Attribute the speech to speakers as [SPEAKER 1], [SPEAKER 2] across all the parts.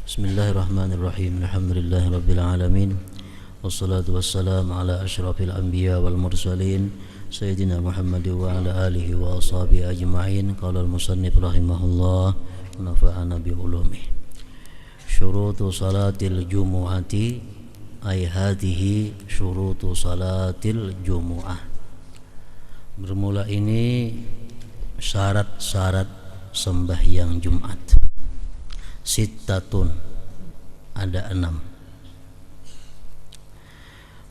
[SPEAKER 1] Bismillahirrahmanirrahim. Alhamdulillahirabbil alamin. Wassalatu wassalamu ala asyrafil anbiya wal mursalin sayyidina Muhammad wa ala alihi wa ashabihi ajma'in. Qala al-musannif rahimahullah wa nafa'ana bi ulumih. Syurutu salatil jumu'ati ay hadhihi syurutu salatil jumu'ah. Bermula ini syarat-syarat sembahyang Jumat. Sittatun, ada 6.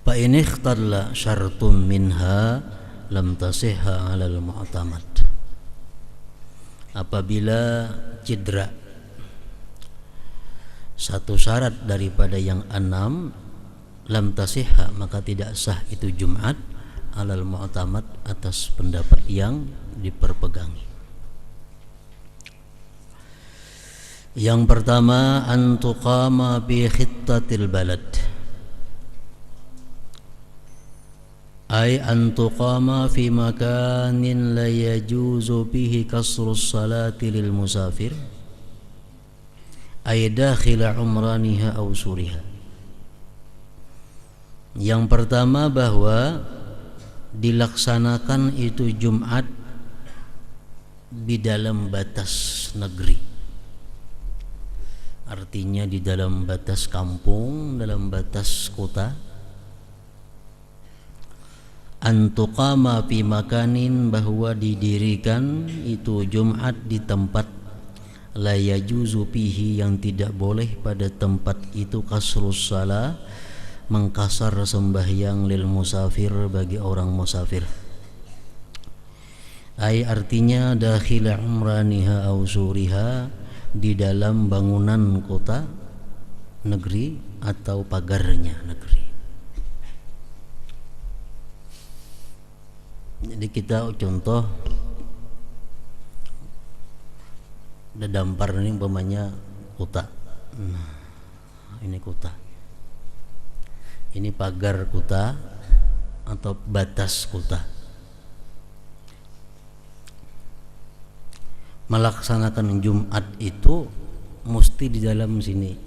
[SPEAKER 1] Fa in ikhtalla syartun minha lam tasihha 'alal mu'tamad. Apabila cedera satu syarat daripada yang 6, lam tasihha, maka tidak sah itu Jumat 'alal mu'tamad, atas pendapat yang diperpegangi. Yang pertama, antuqama bi khittatil balad, ay antuqama fi makanin la yajuzu bihi kasrus salati lil musafir, ay dakhila umraniha aw suriha. Yang pertama, bahwa dilaksanakan itu Jumat di dalam batas negeri. Artinya di dalam batas kampung, dalam batas kota. Antuqama fi makanin, bahwa didirikan itu Jumat di tempat la yajuzu fihi, yang tidak boleh pada tempat itu kasrus salah, mengkasar sembahyang lil musafir, bagi orang musafir. Ay, artinya dakhila umraniha aw suriha, di dalam bangunan kota negeri atau pagarnya negeri. Jadi kita contoh Dampar ini umpamanya kota. Ini kota. Ini pagar kota atau batas kota. Melaksanakan Jumat itu mesti di dalam sini.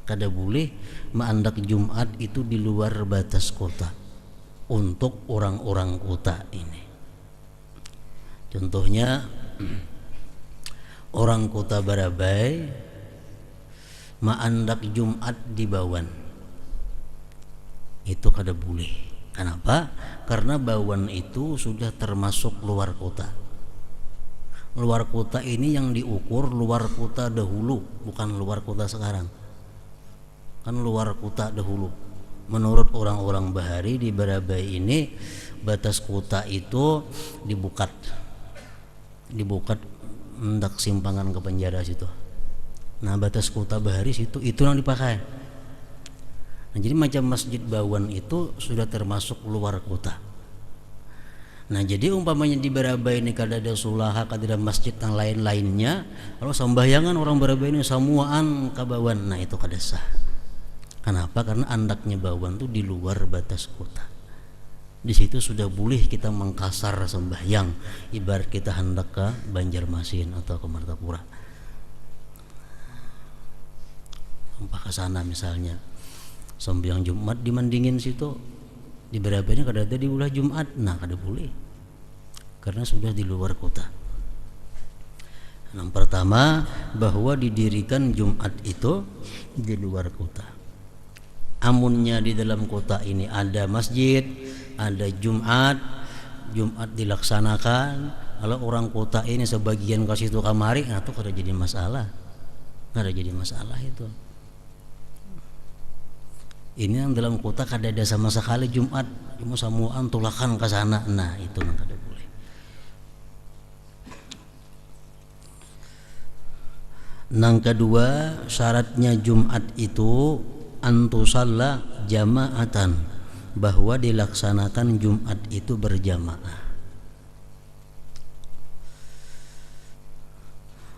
[SPEAKER 1] Kada boleh maandak Jumat itu di luar batas kota untuk orang-orang kota ini. Contohnya orang kota Barabai maandak Jumat di Bawan, itu kada boleh. Kenapa? Karena Bawan itu sudah termasuk luar kota. Luar kota ini yang diukur luar kota dahulu, bukan luar kota sekarang. Kan luar kota dahulu. Menurut orang-orang Bahari di Barabai ini, batas kota itu dibukat hendak simpangan ke penjara situ. Nah, batas kota Bahari situ, itu yang dipakai. Nah, jadi macam Masjid Bawan itu sudah termasuk luar kota. Nah, jadi umpamanya di Barabai ini kada ada sulaha, kada ada masjid yang lain-lainnya, kalau sembahyangan orang Barabai ini samuaan ke Bawan, nah itu kada sah. Kenapa? Karena andaknya Bawan itu di luar batas kota. Di situ sudah boleh kita mengkasar sembahyang, ibarat kita hendak ke Banjarmasin atau ke Martapura. Umpah ke sana misalnya, sembahyang Jumat di Mandingin situ. Di Barabai ini kada ada di ulah Jumat, nah kada boleh karena sudah di luar kota. Yang pertama, bahwa didirikan Jumat itu di luar kota. Amunnya di dalam kota ini ada masjid, ada Jumat dilaksanakan, kalau orang kota ini sebagian ke situ kamari, nah itu kada jadi masalah. Kada jadi masalah itu. Ini yang dalam kota kada ada sama sekali Jumat, cuma samuan tulakan ke sana. Nah, itu yang kada boleh. Yang kedua, syaratnya Jumat itu antusalla jama'atan, bahwa dilaksanakan Jumat itu berjamaah.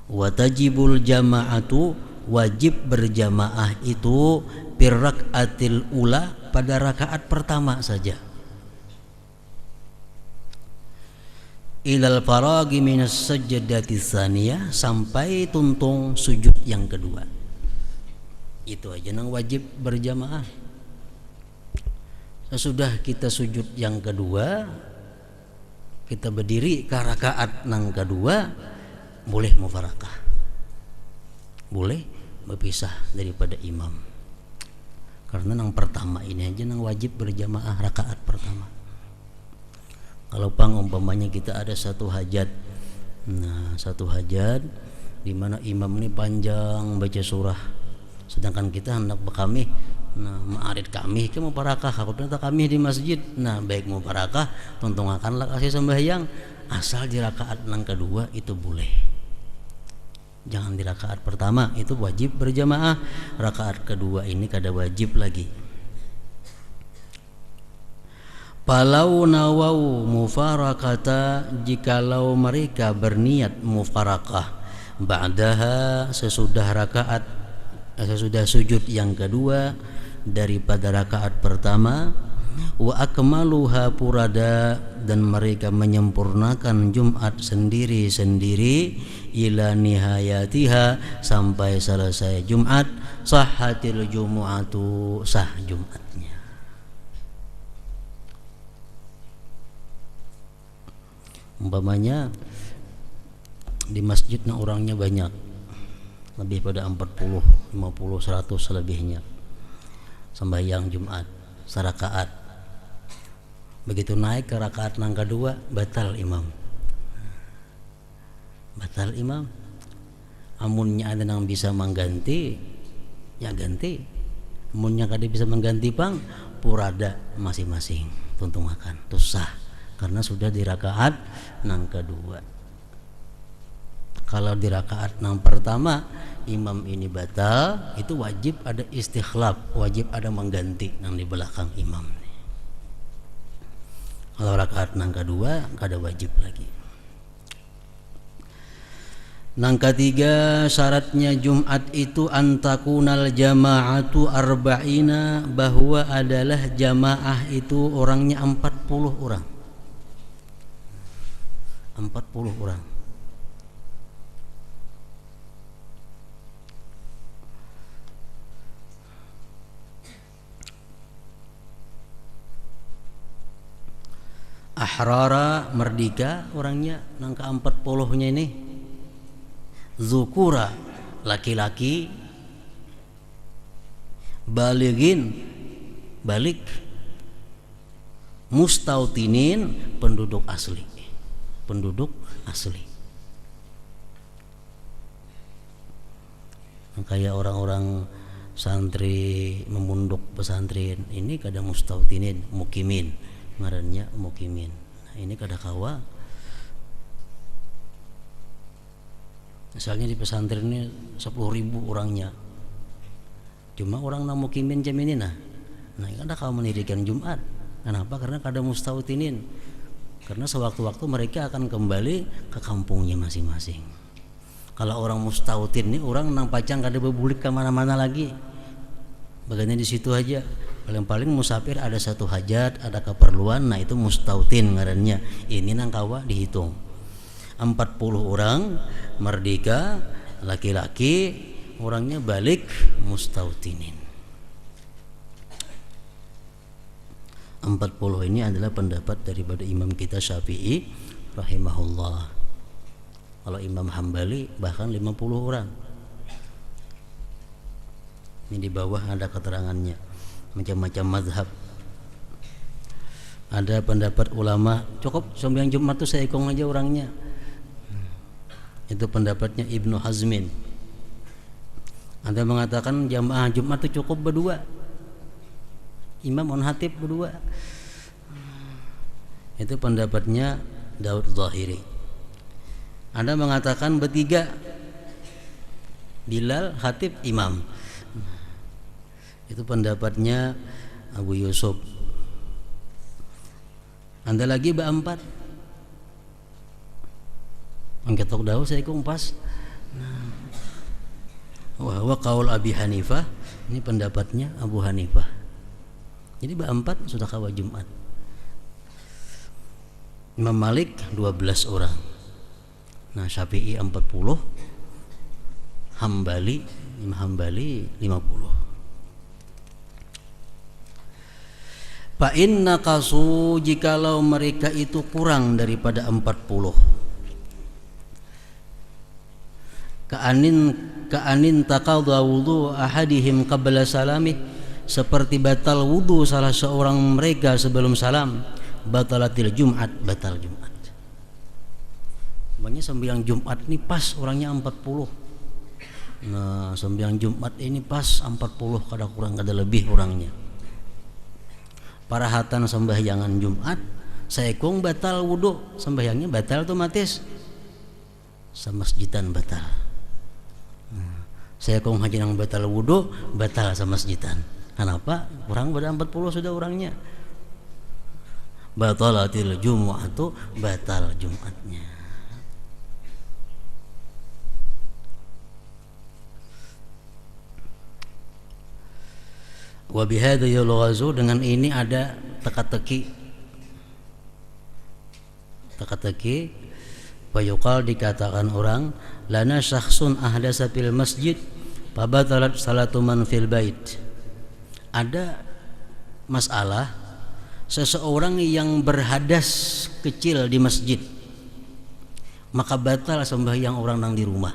[SPEAKER 1] Wa tajibul jama'atu, wajib berjamaah itu pirrakaatil ula, pada rakaat pertama saja. ilal faragi minas sajdati tsaniyah, sampai tuntung sujud yang kedua. Itu aja nang wajib berjamaah. Sesudah kita sujud yang kedua, kita berdiri ke rakaat nang kedua, boleh mufarakah, boleh berpisah daripada imam. Karena nang pertama ini aja nang wajib berjamaah rakaat pertama. Kalau umpamanya kita ada satu hajat, satu hajat di mana imam ini panjang baca surah, sedangkan kita hendak berkami, ma'arid kami ke mufarakah, aku ternyata kami di masjid, baik mufarakah tuntungakanlah kasih sembahyang, asal di rakaat nang kedua itu boleh. Jangan di rakaat pertama, itu wajib berjamaah. Rakaat kedua ini kada wajib lagi. Palau nawau mufarakata, jikalau mereka berniat mufarakah, ba'daha sesudah sujud yang kedua daripada rakaat pertama, wa akmaluha purada, dan mereka menyempurnakan Jumat sendiri-sendiri, ila nihayatiha, sampai selesai Jumat, sahhatil jumu'atu, sah Jumatnya. Umpamanya di masjid orangnya banyak, lebih pada 40, 50, 100 selebihnya, sembahyang Jumat serakaat. Begitu naik ke rakaat nang kedua, batal imam. Amunnya ada yang bisa mengganti, ya ganti. Amunnya kada bisa mengganti pang, purada masing-masing tuntungakan, itu sah karena sudah di rakaat nang kedua. Kalau di rakaat nang pertama imam ini batal, itu wajib ada istikhlaf, wajib ada mengganti nang di belakang imam. Kalau rakaat nang kedua kada wajib lagi. Nang ketiga, syaratnya Jumat itu antakunal jama'atu arba'ina, bahwa adalah jamaah itu orangnya 40 orang. 40 orang. Ahrara, merdeka orangnya nang ke-40-nya ini. Zukura, laki-laki. Baligin, balik. Mustautinin, penduduk asli. Kayak orang-orang santri memunduk pesantren ini kadang mustautinin, mukimin, ngarannya mukimin. Nah, ini kada kawa. Misalnya di pesantren ini 10.000 orangnya, cuma orang mukimin jam ini nah kada kawa mendirikan Jumat. Kenapa? Karena kada mustautinin. Karena sewaktu-waktu mereka akan kembali ke kampungnya masing-masing. Kalau orang mustautin ini orang nang pacang kada bebulik ke mana-mana lagi. Bagiannya di situ aja. Paling-paling musafir ada satu hajat, ada keperluan, nah itu mustautin ngarannya. Ini nang kawa dihitung. 40 orang merdeka, laki-laki, orangnya balik mustautinin. 40 ini adalah pendapat daripada imam kita Syafi'i rahimahullah. Kalau Imam Hambali bahkan 50 orang. Ini di bawah ada keterangannya, macam-macam mazhab. Ada pendapat ulama cukup sembahyang Jumat itu seekong aja orangnya. Itu pendapatnya Ibnu Hazmin. Ada mengatakan jamaah Jumat itu cukup berdua, imam on hatib berdua. Itu pendapatnya Daud Zahiri. Ada mengatakan bertiga, Bilal, hatib, imam. Itu pendapatnya Abu Yusuf. Anda lagi berempat, angketok daun saya kumpas. Wa qaul Abi Hanifah, ini pendapatnya Abu Hanifah. Jadi berempat sudah kawa Jumat. Imam Malik 12 orang. Nah, Syafi'i 40, Imam Hambali 50. Fa inna qasu, jikalau mereka itu kurang daripada 40. Ka'anin taqadha wudu ahadihim qabla salamih, seperti batal wudu salah seorang mereka sebelum salam. Batalatil Jumat, batal Jumat. Makanya sembahyang Jumat ini pas orangnya 40. Nah, sembahyang Jumat ini pas 40, kada kurang kada lebih orangnya. Parahatan sembahyangan Jumat, saekung batal wudu, sembahyangnya batal otomatis. Samasjidan batal. Nah, saekung haji nang batal wudu, batal samasjidan. Kenapa? Orang pada 40 sudah orangnya. Batalatil Jumu'atu, batal Jumatnya. Wa bihadza yulghazu, dengan ini ada teka-teki. Fayuqal, dikatakan orang, lana syakhsun ahdasa fil masjid fabatalat salatu man fil bait. Ada masalah seseorang yang berhadas kecil di masjid, maka batal sembahyang orang yang di rumah.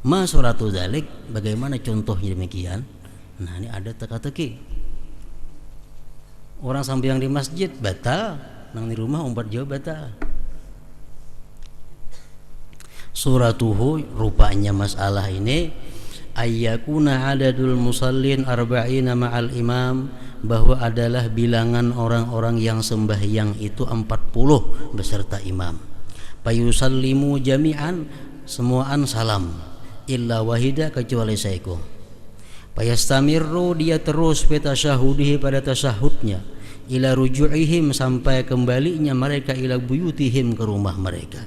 [SPEAKER 1] Ma suratu dzalik, bagaimana contohnya demikian? Nah, ini ada teka-teki. Orang sembahyang di masjid batal, nang di rumah umpat jauh batal. Suratuhu, rupanya masalah ini ayyakuna adadul musallin arba'ina ma'al imam, bahwa adalah bilangan orang-orang yang sembahyang itu 40 beserta imam. Payusallimu jami'an, semuaan salam, illa wahida, kecuali saiku. Payastamirru, dia terus betasyahudih, pada tasyahudnya, ila ruju'ihim, sampai kembalinya mereka ila buyutihim, ke rumah mereka.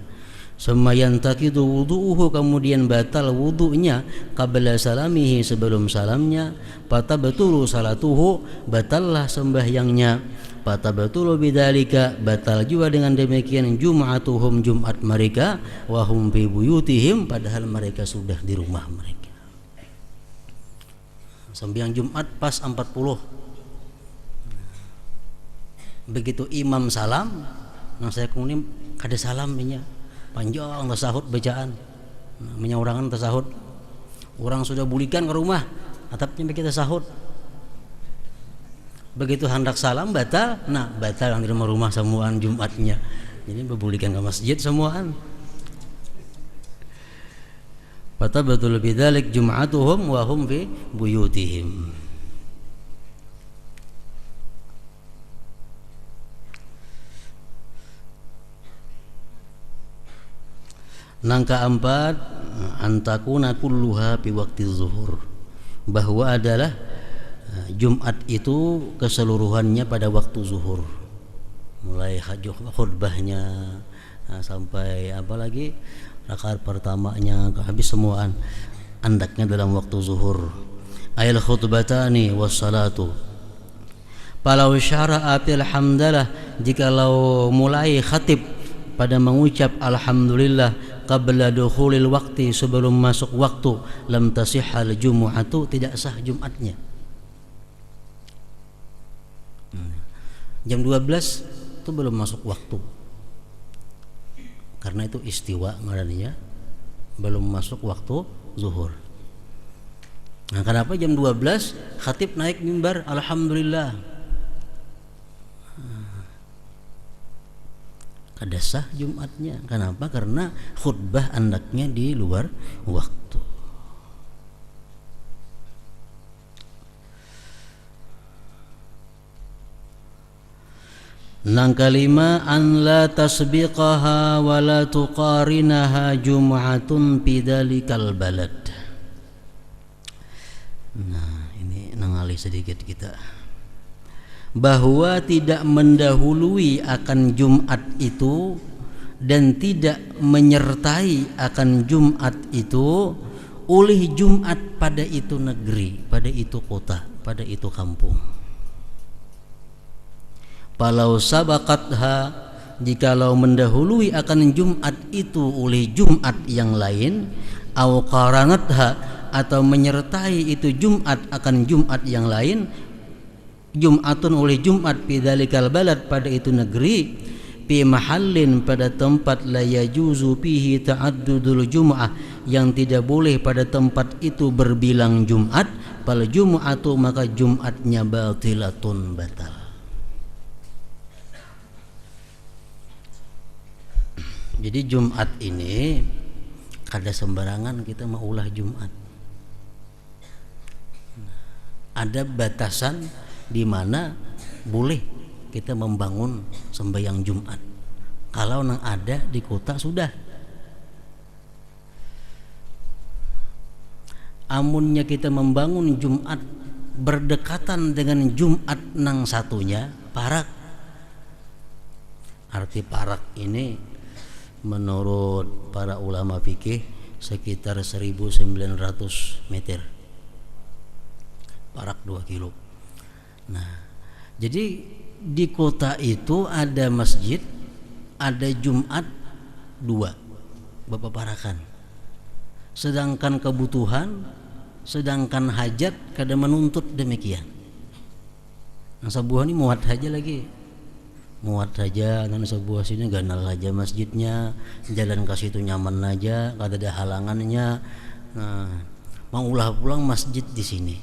[SPEAKER 1] Semayan takidu wudu'uhu, kemudian batal wudu'nya, qabla salamihi, sebelum salamnya. Fatabtulu salatuhu, batallah sembahyangnya. Fatabtulu bidzalika, batal juga dengan demikian jum'atuhum, Jumat mereka. Wahum fi buyutihim, padahal mereka sudah di rumah mereka. Sembahyang Jumat pas 40. Begitu imam salam, nang saya kemudian kada salamnya, panjang tasahud bacaan, menyaurangan tasahud. Orang sudah bulikan ke rumah, atapnya kita tasahud. Begitu hendak salam batal, nah batal yang di rumah semuaan Jumatnya. Jadi berbulikan ke masjid semuaan. Fatabatul bidzalik jum'atuhum wa hum fi buyutihim. Nangka 4, antakuna kulluha fi waqti zuhur, bahwa adalah Jumat itu keseluruhannya pada waktu zuhur, mulai khutbahnya sampai apalagi rakaat pertamanya habis semuaan andaknya dalam waktu zuhur. Ayal khutbatani wassalatu, falau syara'a fil hamdalah, jikalau mulai khatib pada mengucap alhamdulillah qabla dukhulil waqti, sebelum masuk waktu, lam tasihhal jumu'atu, tidak sah Jumatnya. Jam 12 itu belum masuk waktu, karena itu istiwa ngarannya, belum masuk waktu zuhur. Nah, kenapa jam 12 khatib naik mimbar alhamdulillah? Kada sah Jumatnya. Kenapa? Karena khutbah andaknya di luar waktu. Nang kalima, an la tasbiqaha wa la tuqarinaha jum'atun bidalikal balad. Nah, ini nangali sedikit kita, bahwa tidak mendahului akan Jumat itu dan tidak menyertai akan Jumat itu oleh Jumat pada itu negeri, pada itu kota, pada itu kampung. Falau sabaqatha, jikalau mendahului akan Jumat itu oleh Jumat yang lain, au qaranatha, atau menyertai itu Jumat akan Jumat yang lain, Jumatun oleh Jumat fi dzalikal balad, pada itu negeri, fi mahallin, pada tempat la yajuzu fihi ta'addudul jum'ah, yang tidak boleh pada tempat itu berbilang Jumat, fal jum'atu, maka Jumatnya batilatun, batal. Jadi Jumat ini kada sembarangan kita mau ulah Jumat. Ada batasan di mana boleh kita membangun sembahyang Jumat. Kalau nang ada di kota sudah. Amunnya kita membangun Jumat berdekatan dengan Jumat nang satunya, parak. Arti parak ini menurut para ulama fikih sekitar 1900 meter, parak 2 kilo. Nah, jadi di kota itu ada masjid, ada Jumat 2 bapak parakan. Sedangkan kebutuhan, sedangkan hajat kada menuntut demikian. Nah, sebuah ini muat aja lagi, muat saja, dan sebuah sini ganal aja masjidnya, jalan ke situ nyaman aja, kada ada halangannya. Nah, mau ulah pulang masjid di sini,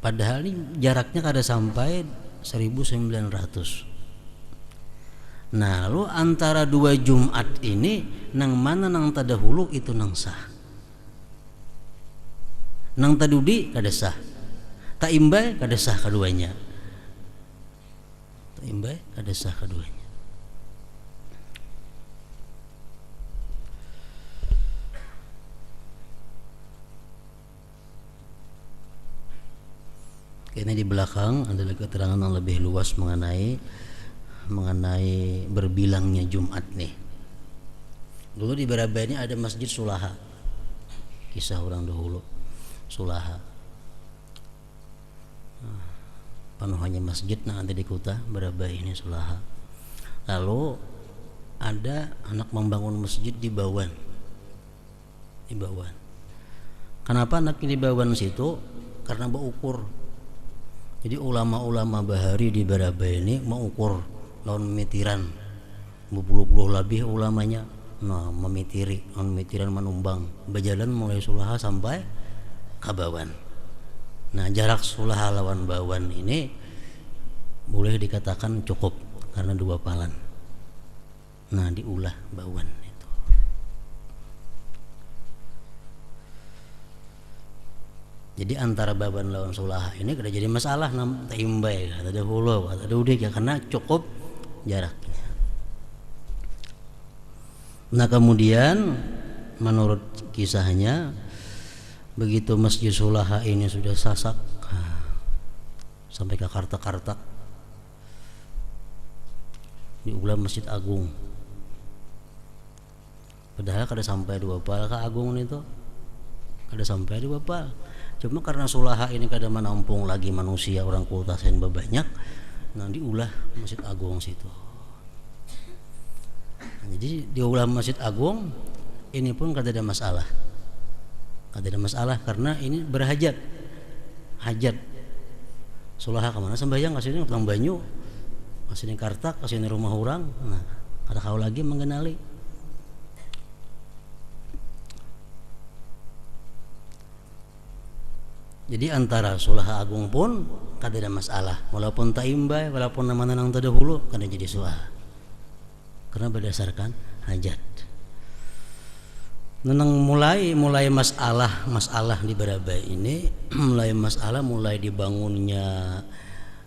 [SPEAKER 1] padahal ini jaraknya kada sampai 1900. Nah, lalu antara dua Jumat ini nang mana nang tadahulu itu nang sah, nang tadudi kada sah, tak imbai kada sah keduanya, imbai kada sah keduanya. Ini di belakang adalah keterangan yang lebih luas mengenai berbilangnya Jumat nih. Dulu di Baraba ini ada Masjid Sulaha, kisah orang dahulu. Sulaha penuhannya masjid nah ada di kota Baraba ini Sulaha. Lalu ada anak membangun masjid di Bawan. Di Bawan. Kenapa anak di Bawan situ? Karena berukur. Jadi ulama-ulama bahari di Baraba ini mengukur lawan memitiran, berpuluh-puluh lebih ulamanya. Nah, memitiran menumbang, berjalan mulai Sulaha sampai ke Bawan. Nah, jarak Sulaha lawan Bawan ini boleh dikatakan cukup karena 2 palan. Nah, diulah Bawan itu. Jadi antara Bawan lawan Sulaha ini kada jadi masalah nam taimbai, kada ada hulu, kada ada udik ya, karena cukup jaraknya. Nah, kemudian menurut kisahnya begitu Masjid Sulaha ini sudah sasak sampai ke Kartak-Kartak, diulah Masjid Agung. Padahal kada sampai 2 pal ke Agung itu, kada sampai 2 pal. Cuma karena Sulaha ini kada menampung lagi manusia orang kota sen banyak, nah diulah Masjid Agung situ. Nah, jadi diulah Masjid Agung ini pun kada ada masalah. Kada ada masalah karena ini berhajat. Hajat. Sulaha kemana sembahyang kasih utang banyu, kasih Kartak, kasih rumah orang. Nah, kada kau lagi mengenali. Jadi antara Sulaha Agung pun kada ada masalah, walaupun taimbai, walaupun nama nang terdahulu kada jadi Sulaha, karena berdasarkan hajat. Nenang mulai masalah di Baraba ini mulai dibangunnya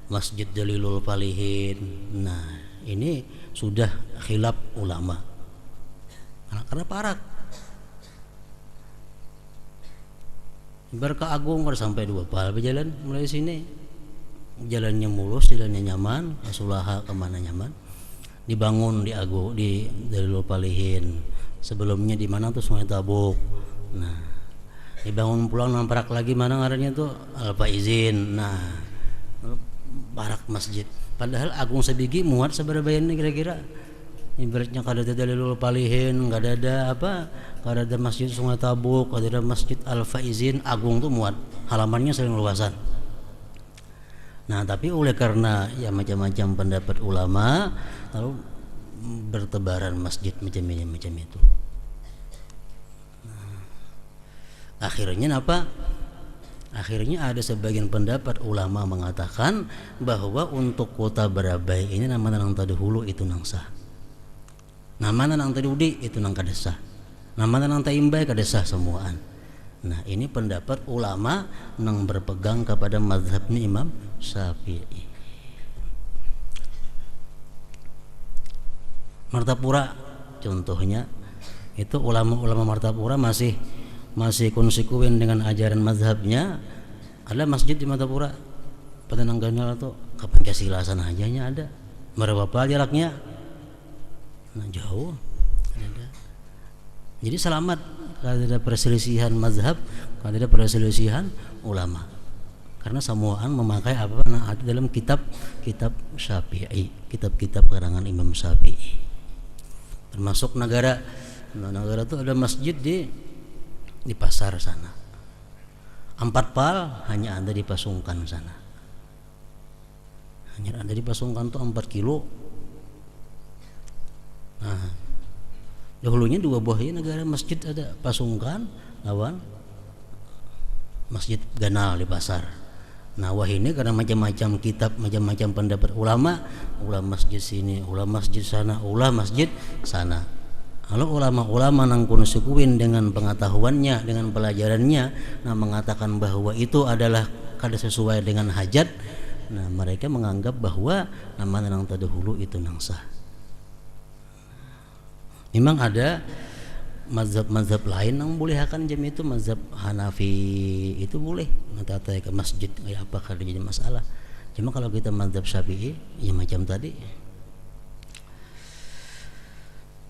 [SPEAKER 1] Masjid Jalilul Falihin. Nah, ini sudah khilaf ulama karena parak. Berka Agung kada sampai 2 pal berjalan mulai sini, jalannya mulus, jalannya nyaman. Sulaha kemana nyaman, dibangun di Agung, di Jalilul Falihin. Sebelumnya di mana tuh Sungai Tabuk. Nah, dibangun pulang namprak lagi mana ngarannya tuh Al Faizin. Nah, barak masjid. Padahal agung sabigi muat sabaraha ini kira-kira. Ibaratnya kada ada dalilul palihin, kada ada apa, kada ada masjid Sungai Tabuk, kada ada masjid Al Faizin, agung tuh muat, halamannya sering luasan. Nah tapi oleh karena ya macam-macam pendapat ulama, lalu bertebaran masjid macam itu. Nah, akhirnya apa? Akhirnya ada sebagian pendapat ulama mengatakan bahwa untuk kota Barabai ini nama nang tadahulu itu nang sah. Nama nang tadudi itu nang kada sah. Nama nang taimbai kada sah semuaan. Nah, ini pendapat ulama nang berpegang kepada mazhabnya Imam Syafi'i. Martapura contohnya itu ulama-ulama Martapura masih konsekuen dengan ajaran mazhabnya. Ada masjid di Martapura pada nangganal tuh kapan kesilasan ajanya ada. Berapa jaraknya? Nah, jauh. Ada. Jadi selamat kalau ada perselisihan mazhab, kalau ada perselisihan ulama. Karena semuaan memakai apa nah, ada dalam kitab Syafi'i, kitab-kitab karangan Imam Syafi'i. Termasuk negara itu ada masjid di pasar sana. 4 pal hanya ada di Pasungkan sana. Hanya ada di Pasungkan tuh 4 kilo. Nah, dahulunya 2 buah negara masjid ada Pasungkan lawan Masjid Ganal di pasar. Nah, wah ini karena macam-macam kitab, macam-macam pendapat ulama masjid sini, ulama masjid sana, ulama masjid sana. Kalau ulama-ulama nang konsekuen dengan pengetahuannya, dengan pelajarannya, nah mengatakan bahwa itu adalah kada sesuai dengan hajat, nah mereka menganggap bahwa nama nang tadahulu itu nang sah. Memang ada mazhab lain yang boleh akan jam itu, mazhab Hanafi itu boleh nanti ke masjid kayak apa kada jadi masalah. Cuma kalau kita mazhab Syafi'i ya macam tadi.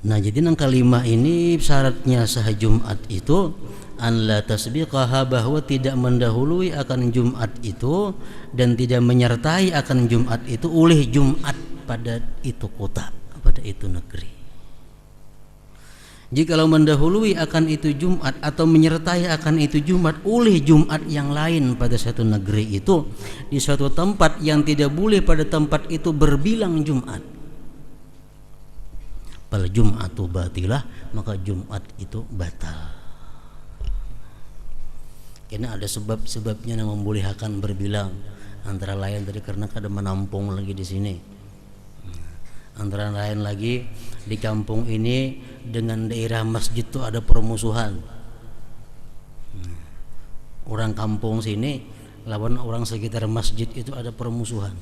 [SPEAKER 1] Nah jadi nang kalimah ini syaratnya sah Jumat itu an la tasbiqaha, bahwa tidak mendahului akan Jumat itu dan tidak menyertai akan Jumat itu oleh Jumat pada itu kota, pada itu negeri. Jikalau mendahului akan itu Jumat atau menyertai akan itu Jumat oleh Jumat yang lain pada satu negeri itu, di suatu tempat yang tidak boleh pada tempat itu berbilang Jumat, fal Jum'atu batilah, maka Jumat itu batal. Karena ada sebab-sebabnya yang membolehkan berbilang, antara lain tadi karena kada menampung lagi di sini. Antara lain lagi di kampung ini dengan daerah masjid itu ada permusuhan. Orang kampung sini lawan orang sekitar masjid itu ada permusuhan.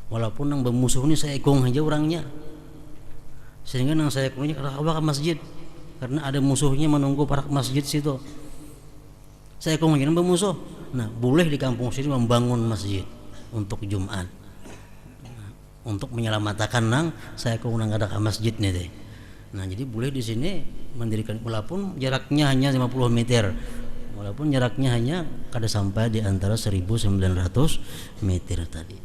[SPEAKER 1] Walaupun yang bermusuh ini saya ekong aja orangnya, sehingga yang saya ekongnya ke masjid karena ada musuhnya menunggu para masjid situ. Saya ekong aja bermusuh. Nah, boleh di kampung sini membangun masjid untuk Jumat, untuk menyelamatkan nang saya kau nang ada masjid nih deh. Nah jadi boleh di sini mendirikan, walaupun jaraknya hanya 50 meter, walaupun jaraknya hanya kada sampai di antara 1900 meter tadi.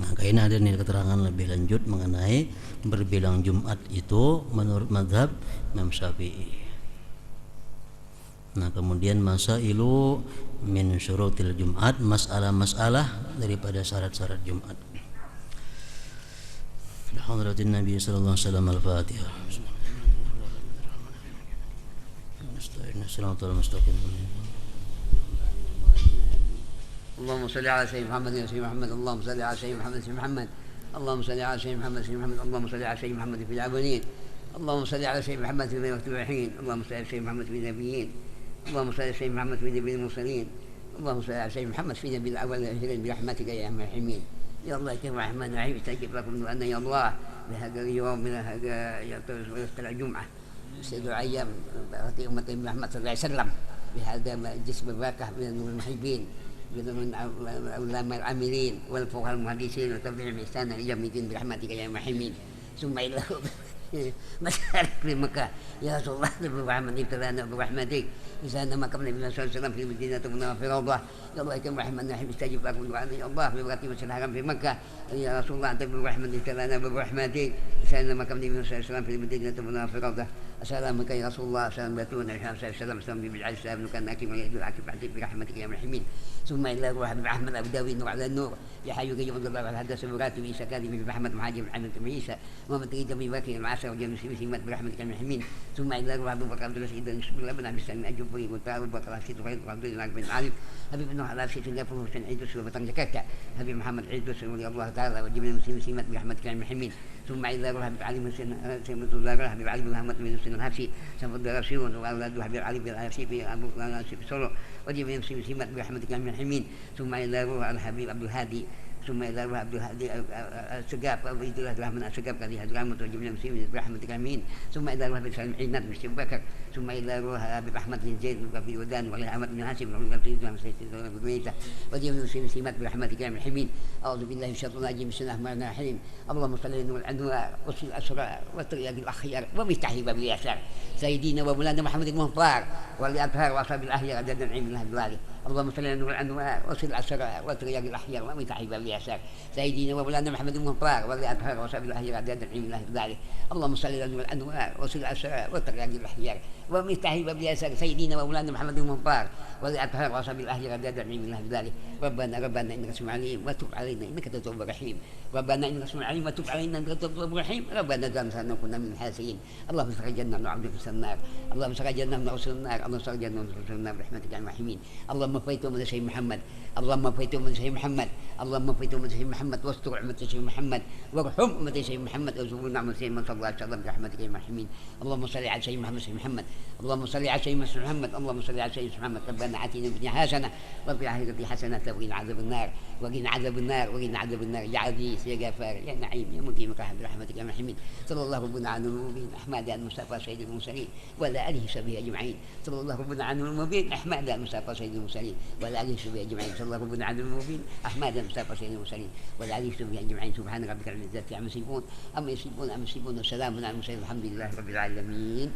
[SPEAKER 1] Nah kayaknya ada nih keterangan lebih lanjut mengenai berbilang Jumat itu menurut mazhab Imam Syafi'i. Nah kemudian masailu min syurutil Jumat, masalah-masalah daripada syarat-syarat Jumat. حضرة النبي صلى الله عليه وسلم الفاتحة.
[SPEAKER 2] اللهم صل على سيدنا محمد يا سيدنا محمد، اللهم صل على سيدنا محمد سيدنا محمد، اللهم صل على سيدنا محمد سيدنا محمد، اللهم صل على سيدنا محمد في العالمين، اللهم صل على سيدنا محمد في المفتوحين، اللهم صل على سيدنا محمد في النبيين، اللهم صل على سيدنا محمد في نبي المرسلين، اللهم صل على سيدنا محمد في نبي الاول والآخرين برحمتك يا ارحم الراحمين. يا الله يا الرحمن الرحيم، استجب لكم أن يا الله بهذا اليوم من هذا يطلع الجمعة سيدنا أيام في أمة محمد صلى الله عليه وسلم بهذا الجسم الراكح من المحبين من العلماء العاملين والفقهاء المهندسين وتبعهم بإحسان إلى يوم الدين برحمتك يا الراحمين. ثم إلى مشارك في مكة يا رسول الله برحمتك تلانا برحمتك لسان مكة النبي صلى الله عليه وسلم في المدينة المنورة يا الله كم رحمة نحب استجب لكم دعاء يا الله في بغتي مسجد الحرام في مكة يا رسول الله أنت برحمتك تلانا برحمتك لسان مكة النبي صلى الله عليه وسلم في المدينة المنورة سلامك يا رسول الله سلام باتون الحمد سلام سلام بالعز سلام كان أكيم ويد العكب عتيب برحمتك يا مرحمين ثم إلى روح أحمد أبو داوود نور على النور يا حي قيوم الله على حدث مرات وعيسى كاذب محمد مهاجم محمد عيسى محمد تريد من باكر المعاشر وجل مسلمات برحمتك يا مرحمين ثم إلى روح أبو بكر عبد الله سيدنا بسم الله بن عبد السلام أجبري وتعالى بكر رشيد وغير عبد الله بن عارف حبيب نوح على سيد الله فهو سن عيد وبطن زكاة حبيب محمد عيد ولي الله تعالى وجميع المسلمات برحمتك يا مرحمين ثم إلى روح حبيب علي بن سيدنا الله حبيب علي بن محمد بن سيدنا الحبشي سفد رسول وأولاده حبيب علي بن الحبشي في أبو في سولو وجميع المسلمات برحمتك يا مرحمين ثم إلى روح الحبيب عبد الهادي ثم إلى روح عبد الهادي السقاف وعيد الله رحمن السقاف هذه الرحمة وجميع المسلمين برحمتك آمين ثم إلى روح بن سلم عينات بن بكر ثم إلى روح أبي أحمد بن زيد وفي ودان وعلي أحمد بن هاشم وجميع المسلمات برحمتك يا مرحمين أعوذ بالله من الشيطان الرجيم بسم الله الرحمن الرحيم اللهم صل على الأنوار وصل الأسرار والطريق الأخيار ومفتاح باب اليسار سيدنا ومولانا محمد المختار والأطهار وأصحاب الأخيار عدد العلم الله بلاله اللهم صل على الأنوار وصل الأسرار والطريق الأخيار ومفتاح باب اليسار سيدنا ومولانا محمد المختار والأطهار وأصحاب الأخيار عدد العلم الله بلاله اللهم صل على الأنوار وصل الأسرار والطريق الأخيار ومفتاح باب اليسار سيدنا ومولانا محمد المختار والأطهار وأصحاب الأخيار عدد العلم الله بلاله ربنا إنك سميع عليم وتب علينا إنك تواب رحيم ربنا إنك سميع عليم وتب علينا إنك تواب رحيم ربنا ظلمنا كنا من الحاسدين اللهم سخرجنا من عبدك في النار اللهم سخرجنا من رسول النار اللهم سخرجنا من رسول النار برحمتك يا الرحيمين اللهم فيت من شيء محمد اللهم فيت من شيء محمد اللهم فيت من شيء محمد واستر أمة شيء محمد وارحم أمة شيء محمد وارزقنا من شيء من صلى الله عليه وسلم برحمتك يا الرحيمين اللهم صل على شيء محمد شيء محمد اللهم صل على شيء محمد اللهم صل على شيء محمد ربنا آتنا في الدنيا حسنة وفي الآخرة حسنة وقنا عذاب النار وقنا عذاب النار وقنا عذاب النار يا عزيز يا غفار يا نعيم يا مقيم رحمة برحمتك يا الرحيم صلى الله ربنا على المبين أحمد المصطفى سيد المرسلين وعلى آله وصحبه أجمعين صلى الله ربنا على المبين أحمد المصطفى سيد المرسلين وعلى آله وصحبه أجمعين صلى الله ربنا على المبين أحمد المصطفى سيد المرسلين وعلى آله وصحبه أجمعين سبحان ربك رب العزة عما يصفون أما يصفون والسلام على المرسلين الحمد لله رب العالمين.